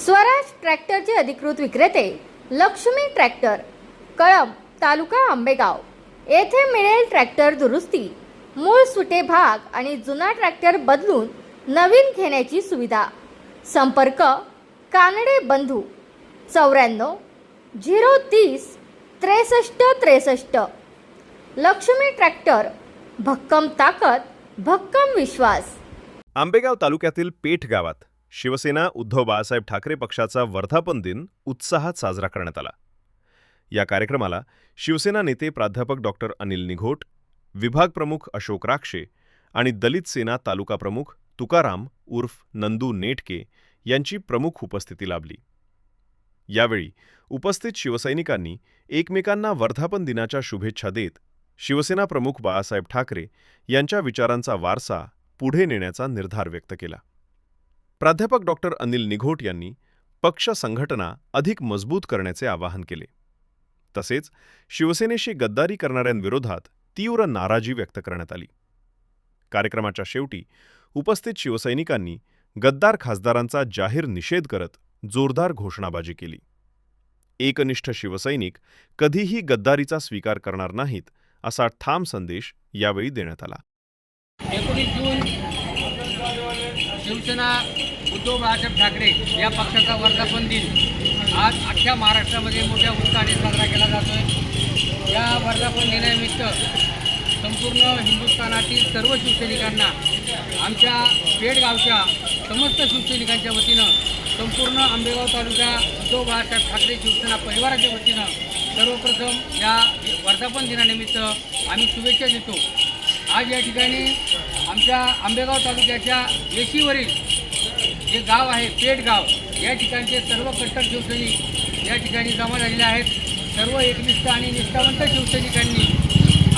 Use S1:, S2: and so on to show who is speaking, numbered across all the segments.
S1: स्वराज ट्रॅक्टरचे अधिकृत विक्रेते लक्ष्मी ट्रॅक्टर, कळंब, तालुका आंबेगाव येथे मिळेल ट्रॅक्टर दुरुस्ती, मूळ सुटे भाग आणि जुना ट्रॅक्टर बदलून नवीन घेण्याची सुविधा। संपर्क कानडे बंधू 94 030 63 63। लक्ष्मी ट्रॅक्टर, भक्कम ताकद, भक्कम विश्वास।
S2: आंबेगाव तालुक्यातील पेठ गावात शिवसेना उद्धव बाळासाहेब ठाकरे पक्षाचा वर्धापन दिन उत्साहात साजरा करण्यात आला। या कार्यक्रमाला शिवसेना नेते प्राध्यापक डॉक्टर अनिल निघोट, विभाग प्रमुख अशोक राक्षे आणि दलित सेना तालुका प्रमुख तुकाराम उर्फ नंदू नेटके यांची प्रमुख उपस्थिती लाभली। यावेळी उपस्थित शिवसैनिकांनी एकमेकांना वर्धापन दिनाच्या शुभेच्छा देत शिवसेना प्रमुख बाळासाहेब ठाकरे यांच्या विचारांचा वारसा पुढे नेण्याचा निर्धार व्यक्त केला। प्राध्यापक डॉक्टर अनिल निघोट यांनी पक्ष संघटना अधिक मजबूत करण्याचे आवाहन केले। तसेच शिवसेनेशी गद्दारी करणाऱ्यांविरोधात तीव्र नाराजी व्यक्त करण्यात आली। कार्यक्रमाच्या शेवटी उपस्थित शिवसैनिकांनी गद्दार खासदारांचा जाहीर निषेध करत जोरदार घोषणाबाजी केली। एकनिष्ठ शिवसैनिक कधीही गद्दारीचा स्वीकार करणार नाहीत असा ठाम संदेश यावेळी देण्यात आला।
S3: 19 जून शिवसेना उद्धव बाळासाहेब ठाकरे या पक्षाचा वर्धापन दिन आज अख्ख्या महाराष्ट्रामध्ये मोठ्या उत्साहाने साजरा केला जातोय। या वर्धापन दिनानिमित्त संपूर्ण हिंदुस्थानातील सर्व शिवसैनिकांना आमच्या पेठ गावच्या समस्त शिवसैनिकांच्या वतीनं, संपूर्ण आंबेगाव तालुका उद्धव बाळासाहेब ठाकरे शिवसेना परिवाराच्या वतीनं सर्वप्रथम या वर्धापन दिनानिमित्त आम्ही शुभेच्छा देतो। आज या ठिकाणी आमच्या आंबेगाव तालुक्याच्या वेशीवरील जे गाव आहे पेठ गाव, या ठिकाणचे सर्व कट्टर शिवसैनिक या ठिकाणी जमा झालेले आहेत। सर्व एकनिष्ठ आणि निष्ठावंत शिवसैनिकांनी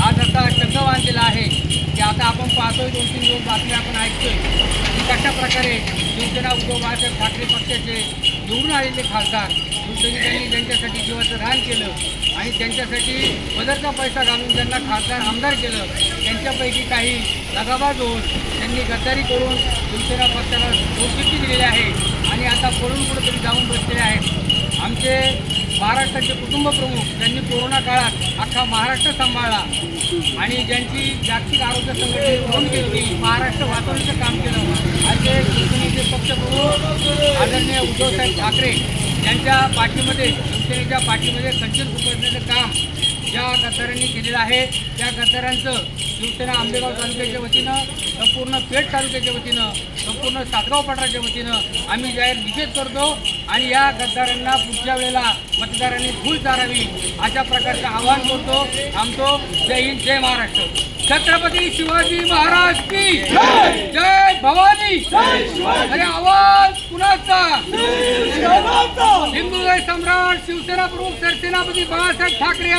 S3: आज असा चंग बांधलेला आहे की आता आपण पाहतोय, 2-3 दिवस बातम्या आपण ऐकतोय की कशा प्रकारे शिवसेना उद्धव बाळासाहेब ठाकरे पक्षाचे निवडून आलेले खासदार शिवसैनिकांनी ज्यांच्यासाठी जीवाचं रान केलं आणि त्यांच्यासाठी पदरचा पैसा घालून ज्यांना खासदार आमदार केलं, त्यांच्यापैकी काही दगाबाज होऊन त्यांनी गद्दारी करून शिवसेना पक्षाला दोषी दिलेले आहे आणि आता पळून कुठेतरी जाऊन बसलेले आहेत। आमचे महाराष्ट्राचे कुटुंब प्रमुख त्यांनी कोरोना काळात अख्खा महाराष्ट्र सांभाळला आणि ज्यांची जागतिक आरोग्य संघटनेने नोंद केली, महाराष्ट्र वाचवण्याचं काम केलं, असे शिवसेनेचे पक्षप्रमुख आदरणीय उद्धवसाहेब ठाकरे यांच्या पाठीमध्ये, शिवसेनेच्या पाठीमध्ये खंचीर खुपसण्याचं काम ज्या गद्दारांनी केलेलं आहे, त्या गद्दारांचं शिवसेना आंबेगाव तालुक्याच्या वतीनं, संपूर्ण पेठ तालुक्याच्या वतीनं, संपूर्ण सातगाव पठाराच्या वतीनं आम्ही जाहीर निषेध करतो आणि या गद्दारांना पुढच्या वेळेला मतदारांनी फुल चारावी अशा प्रकारचं आवाहन करतो। थांबतो। जय हिंद, जय महाराष्ट्र। छत्रपती शिवाजी महाराज की जय, जय भवानी। अरे आवाज कुणाचा? हिंदू सम्राट शिवसेना प्रमुख सरसेनापती बाळासाहेब ठाकरे।